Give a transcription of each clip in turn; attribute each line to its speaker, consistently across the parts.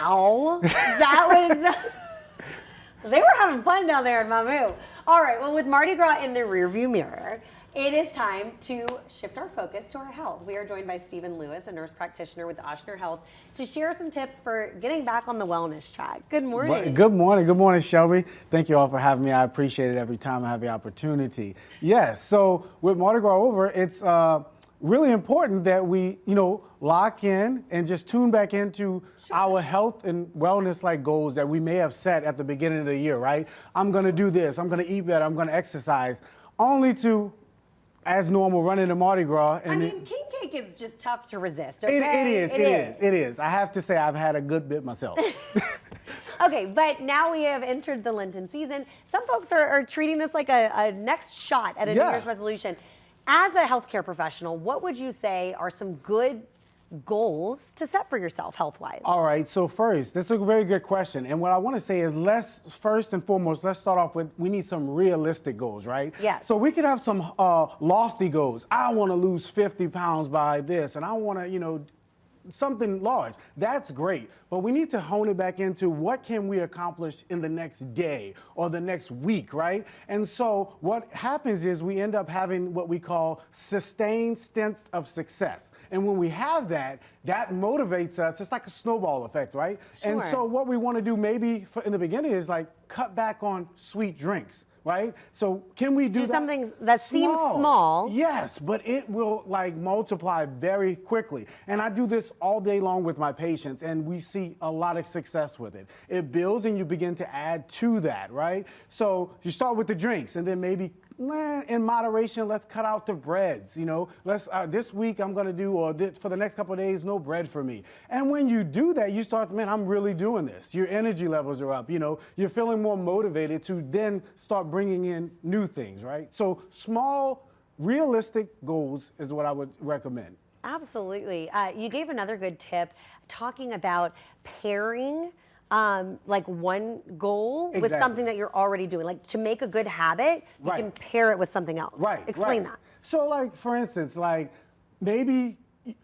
Speaker 1: Wow, that was, they were having fun down there in Mamu. All right, well, with Mardi Gras in the rearview mirror, it is time to shift our focus to our health. We are joined by Stephen Lewis, a nurse practitioner with Ochsner Health, to share some tips for getting back on the wellness track. Good morning.
Speaker 2: Good morning. Good morning, Shelby. Thank you all for having me. I appreciate it every time I have the opportunity. Yes, so with Mardi Gras over, it's really important that we, lock in and just tune back into our health and wellness like goals that we may have set at the beginning of the year, right? I'm gonna do this, I'm gonna eat better, I'm gonna exercise, only to, as normal, run into Mardi Gras. And
Speaker 1: king cake is just tough to resist,
Speaker 2: it
Speaker 1: okay?
Speaker 2: It is. I have to say I've had a good bit myself.
Speaker 1: Okay, but now we have entered the Lenten season. Some folks are treating this like a next shot at a New Year's resolution. As a healthcare professional, what would you say are some good goals to set for yourself health-wise?
Speaker 2: All right, so first, this is a very good question. And what I want to say is first and foremost, let's start off with, we need some realistic goals, right?
Speaker 1: Yes.
Speaker 2: So we could have some lofty goals. I want to lose 50 pounds by this, and I want to, something large. That's great, but we need to hone it back into what can we accomplish in the next day or the next week, right? And so what happens is we end up having what we call sustained stints of success. And when we have that, that motivates us. It's like a snowball effect, right?
Speaker 1: Sure.
Speaker 2: And so what we want to do maybe in the beginning is like cut back on sweet drinks. Right? So can we do
Speaker 1: something that seems small?
Speaker 2: Yes, but it will like multiply very quickly. And I do this all day long with my patients, and we see a lot of success with it. It builds and you begin to add to that, right? So you start with the drinks, and then maybe in moderation, let's cut out the breads. Let's this week I'm gonna do, or for the next couple of days, no bread for me. And when you do that, you start, man, I'm really doing this. Your energy levels are up. You're feeling more motivated to then start bringing in new things, right? So small, realistic goals is what I would recommend.
Speaker 1: Absolutely. You gave another good tip talking about pairing like one goal with something that you're already doing. Like to make a good habit, you can pair it with something else.
Speaker 2: Right.
Speaker 1: Explain that.
Speaker 2: So like, for instance, like maybe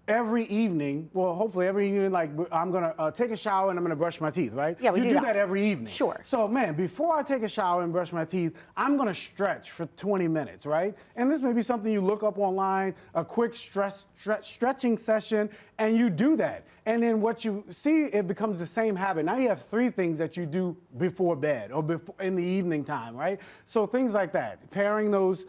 Speaker 2: every evening, well, hopefully every evening, like I'm gonna take a shower and I'm gonna brush my teeth, right?
Speaker 1: Yeah, we do
Speaker 2: that every evening.
Speaker 1: Sure.
Speaker 2: So man, before I take a shower and brush my teeth, I'm gonna stretch for 20 minutes, right? And this may be something you look up online, a quick stretching session, and you do that. And then what you see, it becomes the same habit. Now you have 3 things that you do before bed or in the evening time, right? So things like that, pairing those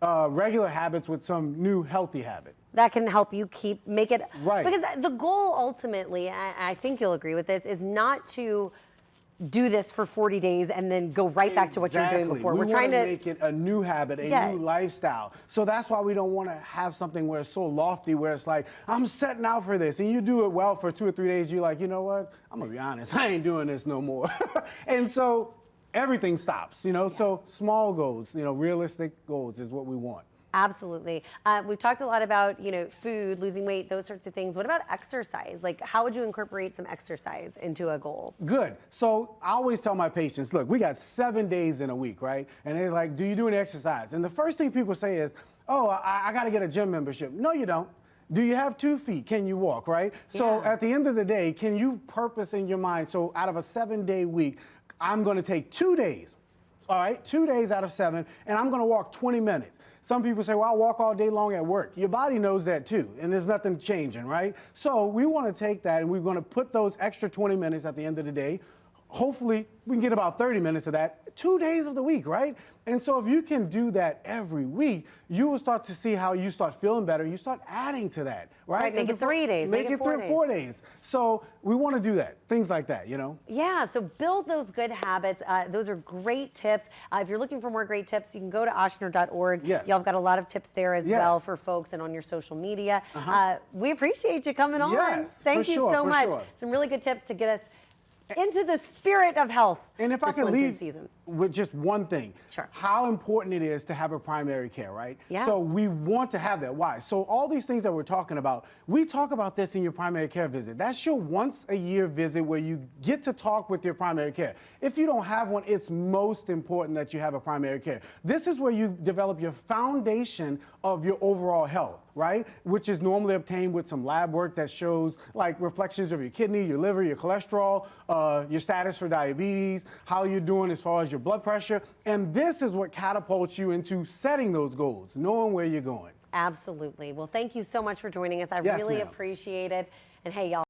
Speaker 2: regular habits with some new healthy habit.
Speaker 1: That can help you make it
Speaker 2: right.
Speaker 1: Because the goal ultimately, I think you'll agree with this, is not to do this for 40 days and then go right back to what you're doing before.
Speaker 2: We're trying to make it a new habit, a new lifestyle. So that's why we don't want to have something where it's so lofty, where it's like, I'm setting out for this. And you do it well for 2 or 3 days. You're like, you know what? I'm going to be honest. I ain't doing this no more. And so everything stops, So small goals, realistic goals is what we want.
Speaker 1: Absolutely. We've talked a lot about, food, losing weight, those sorts of things. What about exercise? Like, how would you incorporate some exercise into a goal?
Speaker 2: Good. So I always tell my patients, look, we got 7 days in a week, right? And they're like, do you do any exercise? And the first thing people say is, oh, I got to get a gym membership. No, you don't. Do you have 2 feet? Can you walk, right? Yeah. So at the end of the day, can you purpose in your mind, so out of a 7-day week, I'm going to take 2 days, all right? 2 days out of 7, and I'm going to walk 20 minutes. Some people say, well, I walk all day long at work. Your body knows that too, and there's nothing changing, right? So we want to take that, and we're going to put those extra 20 minutes at the end of the day. Hopefully, we can get about 30 minutes of that 2 days of the week, right? And so if you can do that every week, you will start to see how you start feeling better. You start adding to that, right?
Speaker 1: Make it 3 days.
Speaker 2: Make it 4 days. So we want to do that, things like that,
Speaker 1: Yeah, so build those good habits. Those are great tips. If you're looking for more great tips, you can go to ochsner.org.
Speaker 2: Yes.
Speaker 1: Y'all have got a lot of tips there as well for folks and on your social media. We appreciate you coming on.
Speaker 2: Yes,
Speaker 1: Thank you so much. Some really good tips to get us into the spirit of health.
Speaker 2: And if I can leave
Speaker 1: season.
Speaker 2: with just one thing, how important it is to have a primary care, right?
Speaker 1: Yeah.
Speaker 2: So we want to have that. Why? So all these things that we're talking about, we talk about this in your primary care visit. That's your once a year visit where you get to talk with your primary care. If you don't have one, it's most important that you have a primary care. This is where you develop your foundation of your overall health. right? Which is normally obtained with some lab work that shows like reflections of your kidney, your liver, your cholesterol, your status for diabetes, how you're doing as far as your blood pressure. And this is what catapults you into setting those goals, knowing where you're going.
Speaker 1: Absolutely. Well, thank you so much for joining us. I
Speaker 2: Yes,
Speaker 1: really
Speaker 2: ma'am.
Speaker 1: appreciate it. And hey, y'all.